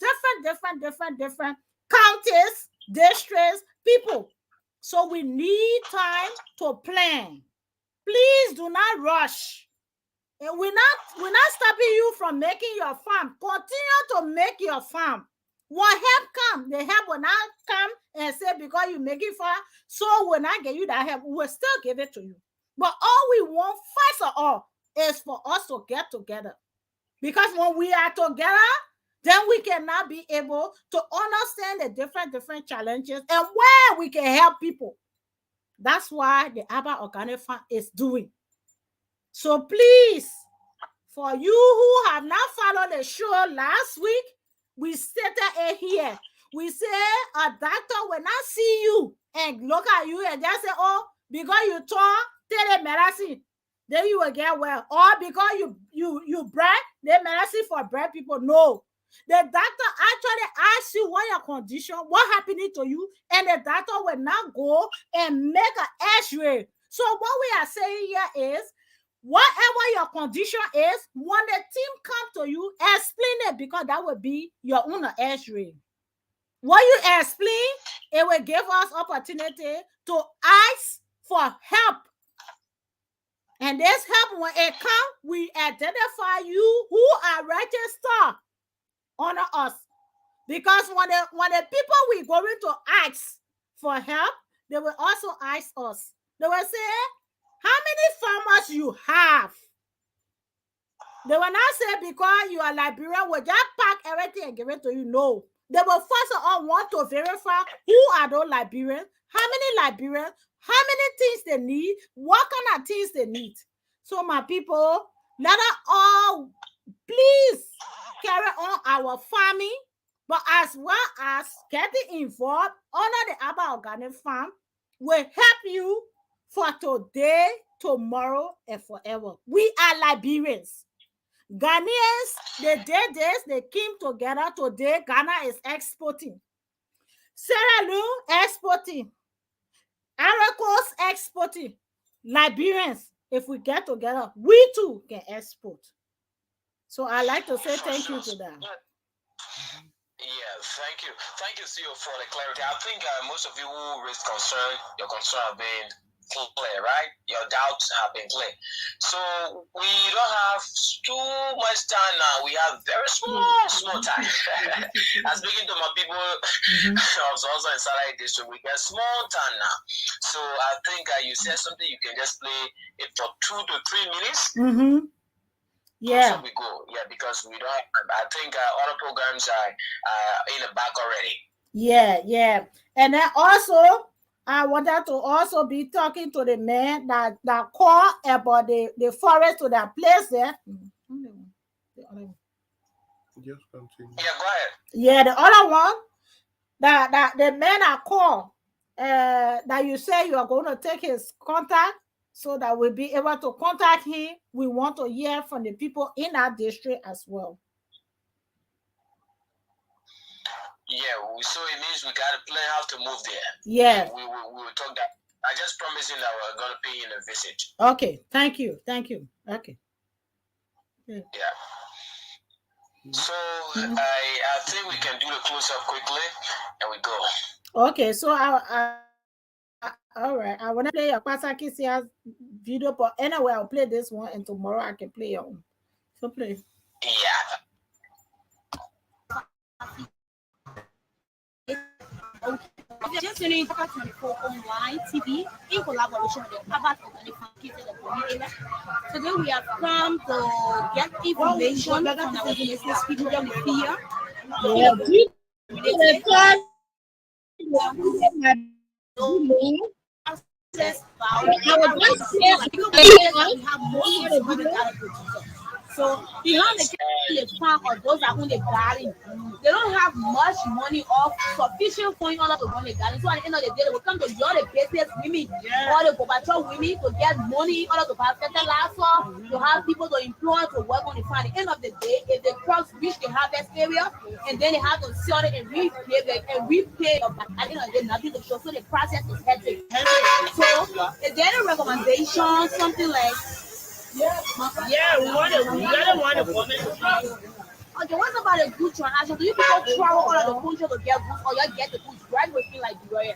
different counties, districts, people. So we need time to plan. Please do not rush. And we're not stopping you from making your farm. Continue to make your farm. What help come? The help will not come and say because you make it farm, so we'll not get you that help. We'll still give it to you. But all we want, first of all, is for us to get together. Because when we are together, then we cannot be able to understand the different challenges and where we can help people. That's why the Abba Organic Farm is doing. So please, for you who have not followed the show last week, we stated it here. We say a doctor will not see you and look at you and just say, oh, because you take the medicine, then you will get well. Or because you bread, the medicine for bread people. No. The doctor actually asks you what your condition, what happening to you, and the doctor will not go and make an X-ray. So what we are saying here is, whatever your condition is, when the team come to you, explain it, because that will be your own X-ray. What you explain, it will give us opportunity to ask for help. And this help, when it comes, we identify you who are registered under us. Because when the people we going to ask for help, they will also ask us. They will say, how many farmers you have? They will not say because you are Liberian, we'll just pack everything and give it to you. No. They will first of all want to verify who are those Liberians, how many Liberians, how many things they need, what kind of things they need. So my people, let us all please carry on our farming, but as well as getting involved under the Abba Organic Farm will help you for today, tomorrow, and forever. We are Liberians. Ghanaians, they did this, they came together. Today, Ghana is exporting. Sierra Leone exporting. Ivory Coast exporting. Liberians, if we get together, we too can export. So I like to say thank you to them. Yeah, thank you. Thank you, CEO, for the clarity. I think most of you who raised concern, your concern have been clear, right? Your doubts have been clear. So we don't have too much time now. We have very small time. I'm speaking to my people also in Sarai District. We get small time now. So I think you said something, you can just play it for 2 to 3 minutes. Yeah. So we go. Yeah, because we don't have, I think other programs are in the back already. Yeah. And then also, I wanted to also be talking to the man that called about the forest to that place there. Just continue. Yeah, go ahead. Yeah, the other one that the man I called that you say you are going to take his contact so that we'll be able to contact him. We want to hear from the people in our district as well. Yeah, so it means we got to plan how to move there. Yeah. We will talk that. I just promised you that we're going to pay you in a visit. Okay, thank you. Okay. Yeah. So I think we can do the close-up quickly and we go. Okay, so all right. I want to play your Pasaki Sia's video, but anyway, I'll play this one and tomorrow I can play your own. So play. Yeah. Just tuning in to 24 online TV in collaboration with the Abba Organic Farm area. Today we have come to get information from our business people with fear. So behind the farm or those that own the garden, they don't have much money or sufficient funds in order to run the garden. So at the end of the day, they will come to join the business women or the Gobacho women to get money in order to buy fertilizer, to have people to employ to work on the farm. At the end of the day, if the crops reach the harvest area and then they have to sell it and repay at the end of the day, nothing to show. So the process is hectic. So is there a recommendation, something like we want to comment. Okay, what about a good transaction? Do you people travel all of the country to get goods or you get the goods right within Liberia?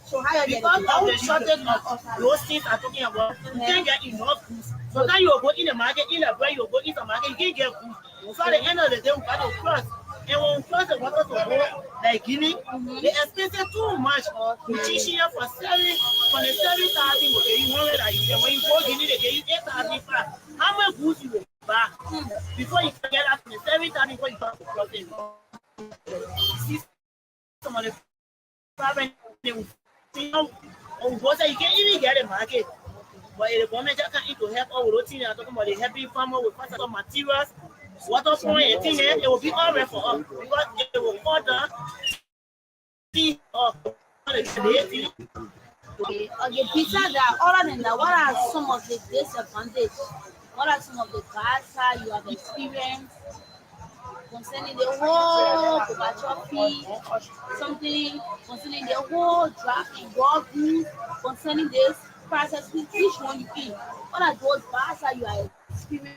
So how you get it? Because of the shortage of those things I'm talking about, you can't get enough goods Sometimes you will go in the market, in the bread, you will go in the market, you can't get food. So at the end of the day, we got to cross. And when we cross the water to go like Guinea, they expensive too much. We teach here for selling, for the 7,000, you want that you get. When you go Guinea, they give you 8,000. How much goods you will buy before you get out from the 7,000 before you start to cross it? See some of the private, you can't even get a market. But the government just can't to help all the things. I'm talking about the helping farmer with some materials, water point, and things. It will be all right for us because it will order. Okay, besides that, other than that, what are some of the disadvantages? What are some of the bad you have experienced concerning the whole Gorbachev fee, something concerning the whole draft and raw goods, concerning this process, which one you eat? What are those bad you are experiencing?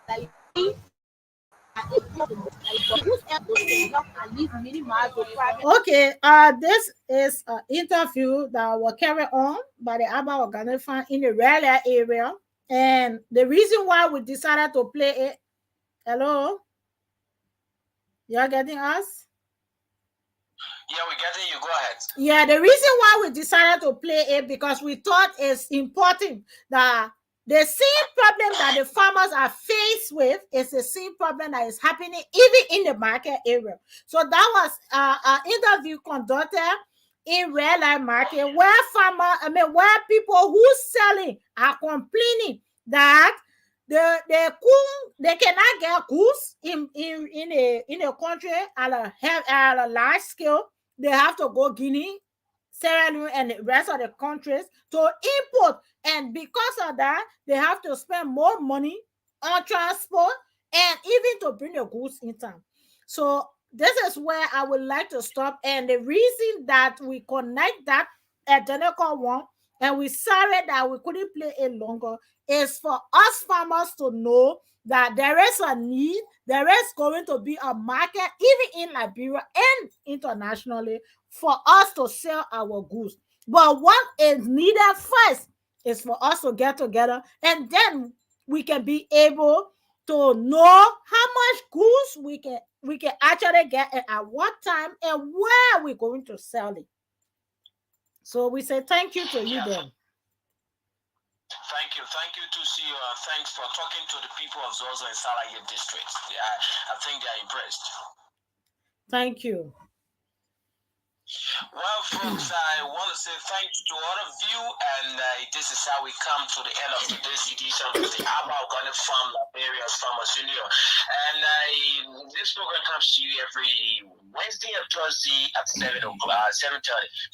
Like, okay, this is an interview that will carry on by the Aba Organic Farm in the Liberia area. And the reason why we decided to play it, hello? You're getting us? Yeah, we're getting you. Go ahead. Yeah, the reason why we decided to play it because we thought it's important that the same problem that the farmers are faced with is the same problem that is happening even in the market area. So that was an interview conducted in real life market where people who selling are complaining that they cannot get goods in a country at a large scale. They have to go Guinea, Sierra Leone, and the rest of the countries to import. And because of that, they have to spend more money on transport and even to bring the goods in time. So this is where I would like to stop. And the reason that we connect that identical one and we sorry that we couldn't play it longer is for us farmers to know that there is a need, there is going to be a market even in Liberia and internationally for us to sell our goods. But what is needed first is for us to get together, and then we can be able to know how much goods we can actually get at what time and where we're going to sell it. So we say thank you to you then. Thank you to see you. Thanks for talking to the people of Zozo and Salaya districts. I think they are impressed. Thank you. Well, folks, I want to say thank you to all of you, and this is how we come to the end of today's edition of the Aba Organic Farm Liberia Farmers Union. And this program comes to you every Wednesday and Thursday at 7:30.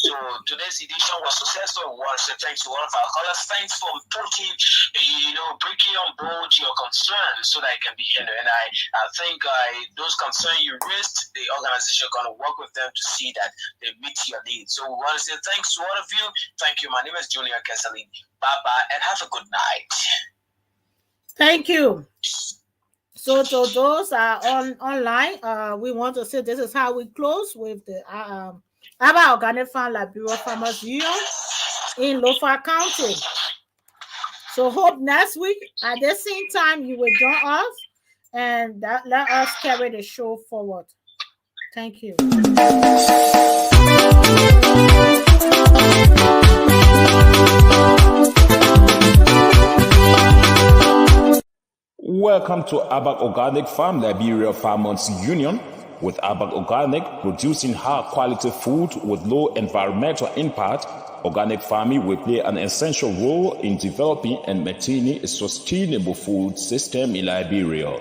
So today's edition was successful. We want to say thanks to all of our callers. Thanks for bringing on board your concerns so that it can be handled. And I think those concerns you raised, the organization is going to work with them to see that they meet your needs. So we want to say thanks to all of you. Thank you. My name is Junior Kesali. Bye-bye and have a good night. Thank you. So to those online, we want to say this is how we close with the Aba Organic Farm Liberia Farmers Union in Lofa County. So hope next week at the same time you will join us and let us carry the show forward. Thank you. Welcome to Abak Organic Farm Liberia Farmers Union. With Abak Organic producing high quality food with low environmental impact, organic farming will play an essential role in developing and maintaining a sustainable food system in Liberia.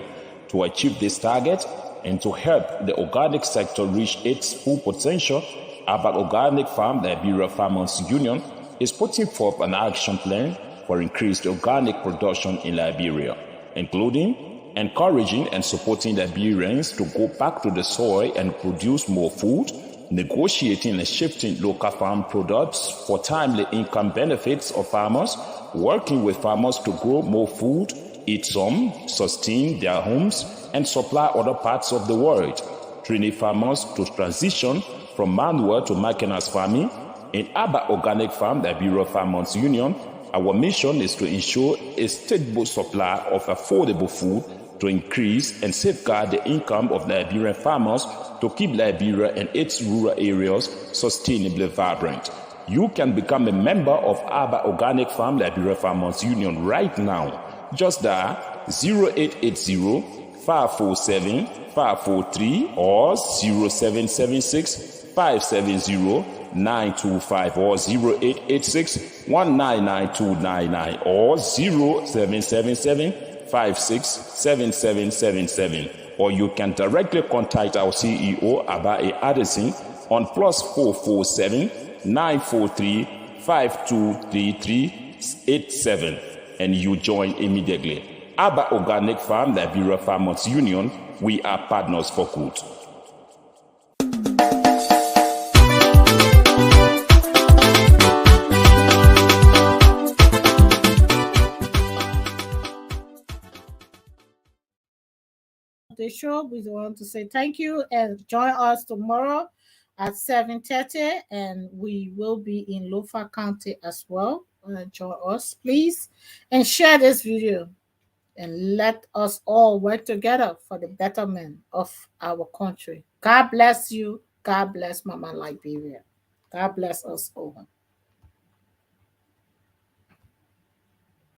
To achieve this target and to help the organic sector reach its full potential, Abak Organic Farm Liberia Farmers Union is putting forth an action plan for increased organic production in Liberia, including encouraging and supporting Liberians to go back to the soil and produce more food, negotiating and shifting local farm products for timely income benefits of farmers, working with farmers to grow more food, eat some, sustain their homes, and supply other parts of the world, training farmers to transition from manual to mechanized farming. In Aba Organic Farm Liberia Farmers Union Our mission is to ensure a stable supply of affordable food to increase and safeguard the income of Liberian farmers to keep Liberia and its rural areas sustainably vibrant. You can become a member of Abba Organic Farm Liberia Farmers Union right now. Just dial 0880 547 543 or 0776 570 925 or 0886 199 or 0777 567777, or you can directly contact our CEO Abae Addison on +447 943 523387 and you join immediately. Abba Organic Farm Liberia Farmers Union, we are partners for good. The show, we want to say thank you and join us tomorrow at 7:30, and we will be in Lofa County as well. Join us, please, and share this video, and let us all work together for the betterment of our country. God bless you. God bless Mama Liberia. God bless us all.